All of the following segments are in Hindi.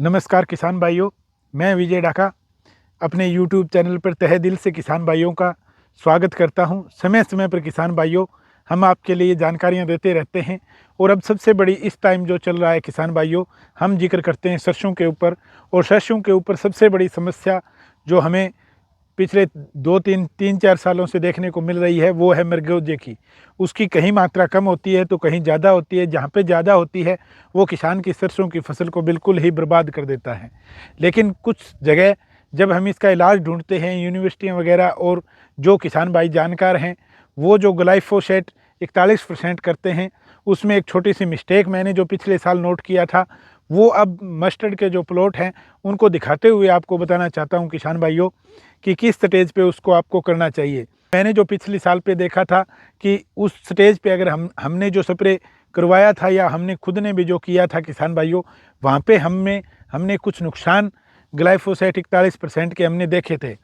नमस्कार किसान भाइयों, मैं विजय डाका अपने YouTube चैनल पर तहे दिल से किसान भाइयों का स्वागत करता हूं। समय समय पर किसान भाइयों हम आपके लिए जानकारियां देते रहते हैं और अब सबसे बड़ी इस टाइम जो चल रहा है किसान भाइयों, हम जिक्र करते हैं सरसों के ऊपर। और सरसों के ऊपर सबसे बड़ी समस्या जो हमें पिछले 2-3-4 सालों से देखने को मिल रही है वो है मृगोजे की। उसकी कहीं मात्रा कम होती है तो कहीं ज़्यादा होती है। जहाँ पे ज़्यादा होती है वो किसान की सरसों की फसल को बिल्कुल ही बर्बाद कर देता है। लेकिन कुछ जगह जब हम इसका इलाज ढूंढते हैं, यूनिवर्सिटियाँ वगैरह और जो किसान भाई जानकार हैं वो जो ग्लाइफोसेट 41% करते हैं, उसमें एक छोटी सी मिस्टेक मैंने जो पिछले साल नोट किया था वो अब मस्टर्ड के जो प्लॉट हैं उनको दिखाते हुए आपको बताना चाहता हूं किसान भाइयों कि किस स्टेज पे उसको आपको करना चाहिए। मैंने जो पिछले साल पे देखा था कि उस स्टेज पे अगर हमने जो स्प्रे करवाया था या हमने खुद ने भी जो किया था किसान भाइयों, वहाँ पे हमने कुछ नुकसान ग्लाइफोसेट 41% के हमने देखे थे।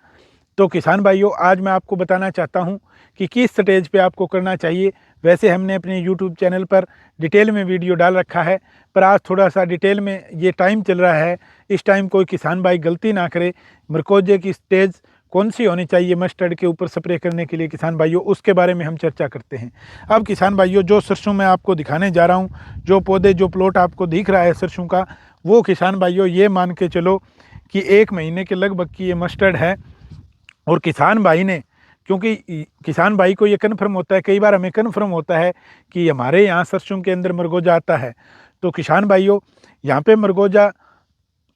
तो किसान भाइयों आज मैं आपको बताना चाहता हूं कि किस स्टेज पे आपको करना चाहिए। वैसे हमने अपने YouTube चैनल पर डिटेल में वीडियो डाल रखा है, पर आज थोड़ा सा डिटेल में ये टाइम चल रहा है, इस टाइम कोई किसान भाई गलती ना करे। मृगोजे की स्टेज कौन सी होनी चाहिए मस्टर्ड के ऊपर स्प्रे करने के लिए किसान भाइयों, उसके बारे में हम चर्चा करते हैं। अब किसान भाइयों जो सरसों मैं आपको दिखाने जा रहा हूँ, जो पौधे जो प्लॉट आपको दिख रहा है सरसों का, वो किसान भाइयों ये मान के चलो कि 1 महीने के लगभग की ये मस्टर्ड है। और किसान भाई ने, क्योंकि किसान भाई को ये कन्फर्म होता है, कई बार हमें कन्फर्म होता है कि हमारे यहाँ सरसों के अंदर मृगोजा आता है, तो किसान भाइयों यहाँ पे मृगोजा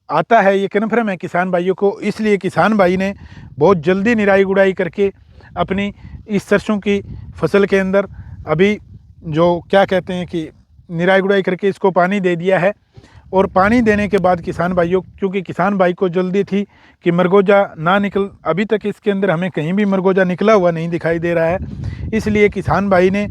आता है ये कन्फर्म है किसान भाइयों को। इसलिए किसान भाई ने बहुत जल्दी निराई गुड़ाई करके अपनी इस सरसों की फसल के अंदर अभी जो क्या कहते हैं कि निराई गुड़ाई करके इसको पानी दे दिया है। और पानी देने के बाद किसान भाइयों, क्योंकि किसान भाई को जल्दी थी कि मृगोजा ना निकल, अभी तक इसके अंदर हमें कहीं भी मृगोजा निकला हुआ नहीं दिखाई दे रहा है, इसलिए किसान भाई ने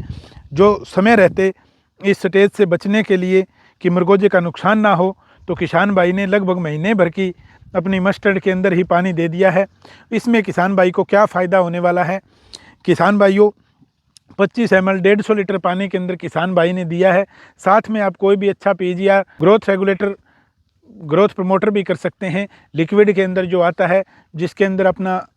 जो समय रहते इस स्टेज से बचने के लिए कि मृगोजे का नुकसान ना हो, तो किसान भाई ने लगभग महीने भर की अपनी मस्टर्ड के अंदर ही पानी दे दिया है। इसमें किसान भाई को क्या फ़ायदा होने वाला है, किसान भाइयों 25 ml 150 लीटर पानी के अंदर किसान भाई ने दिया है। साथ में आप कोई भी अच्छा PGR growth regulator, growth promoter भी कर सकते हैं, लिक्विड के अंदर जो आता है, जिसके अंदर अपना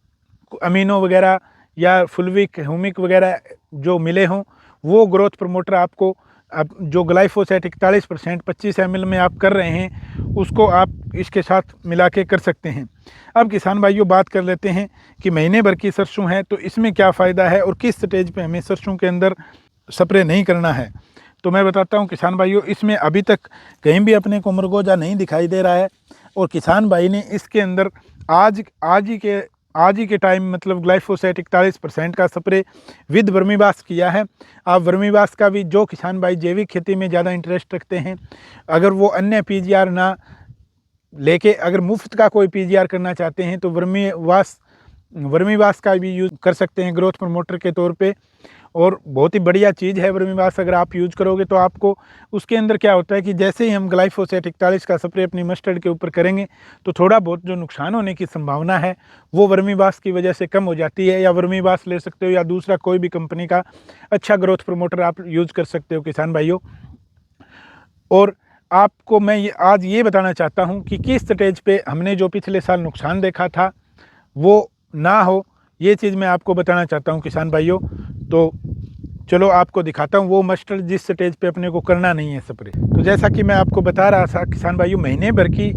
अमीनो वगैरह या फुलविक ह्यूमिक वगैरह जो मिले हों, वो ग्रोथ प्रमोटर आपको आप जो ग्लाइफोसेट 41% 25 ml में आप कर रहे हैं उसको आप इसके साथ मिला के कर सकते हैं। अब किसान भाइयों बात कर लेते हैं कि महीने भर की सरसों है तो इसमें क्या फ़ायदा है और किस स्टेज पे हमें सरसों के अंदर स्प्रे नहीं करना है। तो मैं बताता हूं किसान भाइयों, इसमें अभी तक कहीं भी अपने को मृगोजा नहीं दिखाई दे रहा है और किसान भाई ने इसके अंदर आज ही के टाइम मतलब ग्लाइफोसेट 41% का स्प्रे विद वर्मीवाश किया है। आप वर्मीवाश का भी जो किसान भाई जैविक खेती में ज़्यादा इंटरेस्ट रखते हैं, अगर वो अन्य पीजीआर ना लेके अगर मुफ्त का कोई पीजीआर करना चाहते हैं तो वर्मीवाश का भी यूज़ कर सकते हैं ग्रोथ प्रमोटर के तौर पे। और बहुत ही बढ़िया चीज़ है वर्मीवाश, अगर आप यूज़ करोगे तो आपको उसके अंदर क्या होता है कि जैसे ही हम ग्लाइफोसेट 41 का स्प्रे अपनी मस्टर्ड के ऊपर करेंगे तो थोड़ा बहुत जो नुकसान होने की संभावना है वो वर्मीवाश की वजह से कम हो जाती है। या वर्मीवाश ले सकते हो या दूसरा कोई भी कंपनी का अच्छा ग्रोथ प्रमोटर आप यूज़ कर सकते हो किसान भाइयों। और आपको मैं आज ये बताना चाहता हूँ कि किस स्टेज पे हमने जो पिछले साल नुकसान देखा था वो ना हो, ये चीज़ मैं आपको बताना चाहता हूँ किसान भाइयों। तो चलो आपको दिखाता हूँ वो मस्टर्ड जिस स्टेज पे अपने को करना नहीं है स्प्रे। तो जैसा कि मैं आपको बता रहा था किसान भाइयों, महीने भर की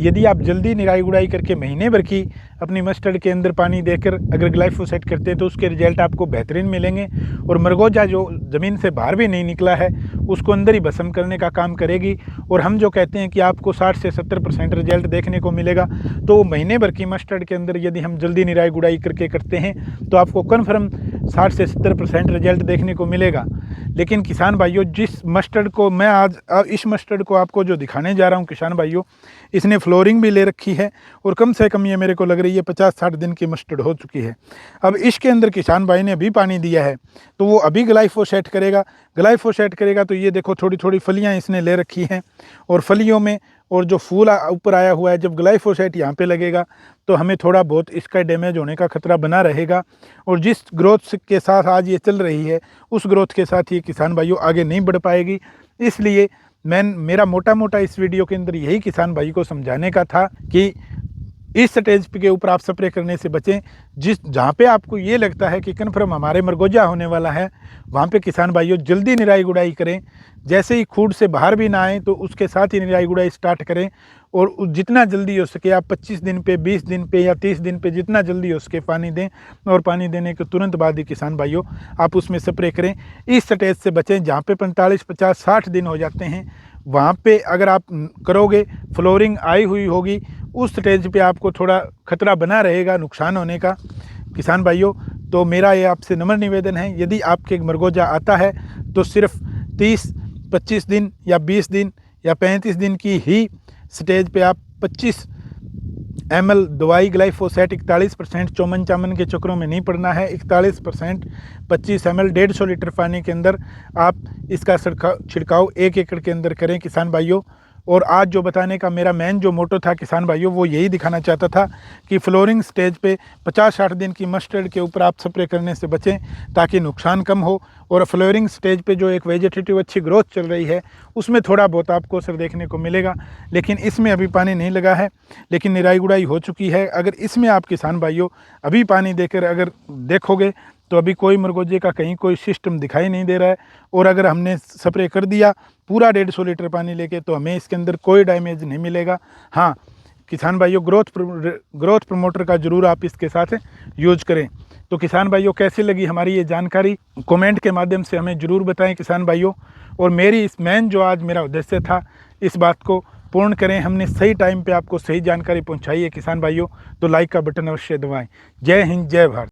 यदि आप जल्दी निराई गुड़ाई करके महीने भर की अपनी मस्टर्ड के अंदर पानी देकर अगर ग्लाइफोसेट करते हैं तो उसके रिजल्ट आपको बेहतरीन मिलेंगे। और मृगोजा जो ज़मीन से बाहर भी नहीं निकला है उसको अंदर ही भस्म करने का काम करेगी। और हम जो कहते हैं कि आपको 60 से 70% रिजल्ट देखने को मिलेगा, तो महीने भर की मस्टर्ड के अंदर यदि हम जल्दी निराई गुड़ाई करके करते हैं तो आपको कन्फर्म 60 से 70% रिजल्ट देखने को मिलेगा। लेकिन किसान भाइयों जिस मस्टर्ड को मैं आज इस मस्टर्ड को आपको जो दिखाने जा रहा हूँ किसान भाइयों, इसने फ्लोरिंग भी ले रखी है और कम से कम ये मेरे को लग रही है 50-60 दिन की मस्टर्ड हो चुकी है। अब इसके अंदर किसान भाई ने अभी पानी दिया है तो वो अभी ग्लाइफोसेट करेगा तो ये देखो थोड़ी थोड़ी फलियाँ इसने ले रखी हैं और फलियों में और जो फूल ऊपर आया हुआ है, जब ग्लाइफोसेट यहाँ पे लगेगा तो हमें थोड़ा बहुत इसका डैमेज होने का खतरा बना रहेगा। और जिस ग्रोथ के साथ आज ये चल रही है उस ग्रोथ के साथ ये किसान भाइयों आगे नहीं बढ़ पाएगी। इसलिए मेरा मोटा मोटा इस वीडियो के अंदर यही किसान भाई को समझाने का था कि इस स्टेज के ऊपर आप स्प्रे करने से बचें। जहाँ पे आपको ये लगता है कि कन्फर्म हमारे मरगोजा होने वाला है, वहाँ पे किसान भाइयों जल्दी निराई गुड़ाई करें। जैसे ही खूड से बाहर भी ना आए तो उसके साथ ही निराई गुड़ाई स्टार्ट करें, और जितना जल्दी हो सके आप 25 दिन पे, 20 दिन पे या 30 दिन पे जितना जल्दी हो सके पानी दें, और पानी देने के तुरंत बाद ही किसान भाइयों आप उसमें स्प्रे करें। इस स्टेज से बचें जहाँ पे 45, 50, 60 दिन हो जाते हैं, वहाँ पे अगर आप करोगे, फ्लोरिंग आई हुई होगी, उस स्टेज पे आपको थोड़ा खतरा बना रहेगा नुकसान होने का किसान भाइयों। तो मेरा ये आपसे नम्र निवेदन है, यदि आपके मरगोजा आता है तो सिर्फ 30, 25 दिन या 20 दिन या 35 दिन की ही स्टेज पे आप 25 ml दवाई ग्लाइफोसेट 41% चौमन चामन के चक्रों में नहीं पड़ना है। 41% 25 ml 150 लीटर पानी के अंदर आप इसका छिड़काव 1 एकड़ के अंदर करें किसान भाइयों। और आज जो बताने का मेरा मेन जो मोटो था किसान भाइयों, वो यही दिखाना चाहता था कि फ्लोरिंग स्टेज पे 50-60 दिन की मस्टर्ड के ऊपर आप स्प्रे करने से बचें ताकि नुकसान कम हो। और फ्लोरिंग स्टेज पे जो एक वेजिटेटिव अच्छी ग्रोथ चल रही है उसमें थोड़ा बहुत आपको असर देखने को मिलेगा, लेकिन इसमें अभी पानी नहीं लगा है, लेकिन निराई गुड़ाई हो चुकी है। अगर इसमें आप किसान भाइयों अभी पानी देकर अगर देखोगे तो अभी कोई मरगोजे का कहीं कोई सिस्टम दिखाई नहीं दे रहा है। और अगर हमने स्प्रे कर दिया पूरा 150 लीटर पानी लेके तो हमें इसके अंदर कोई डैमेज नहीं मिलेगा। हाँ किसान भाइयों, ग्रोथ प्रमोटर का ज़रूर आप इसके साथ यूज करें। तो किसान भाइयों कैसी लगी हमारी ये जानकारी, कमेंट के माध्यम से हमें ज़रूर बताएं किसान भाइयों। और मेरी इस जो आज मेरा उद्देश्य था, इस बात को पूर्ण करें। हमने सही टाइम पे आपको सही जानकारी पहुंचाई है किसान भाइयों, तो लाइक का बटन अवश्य दबाएं। जय हिंद, जय भारत।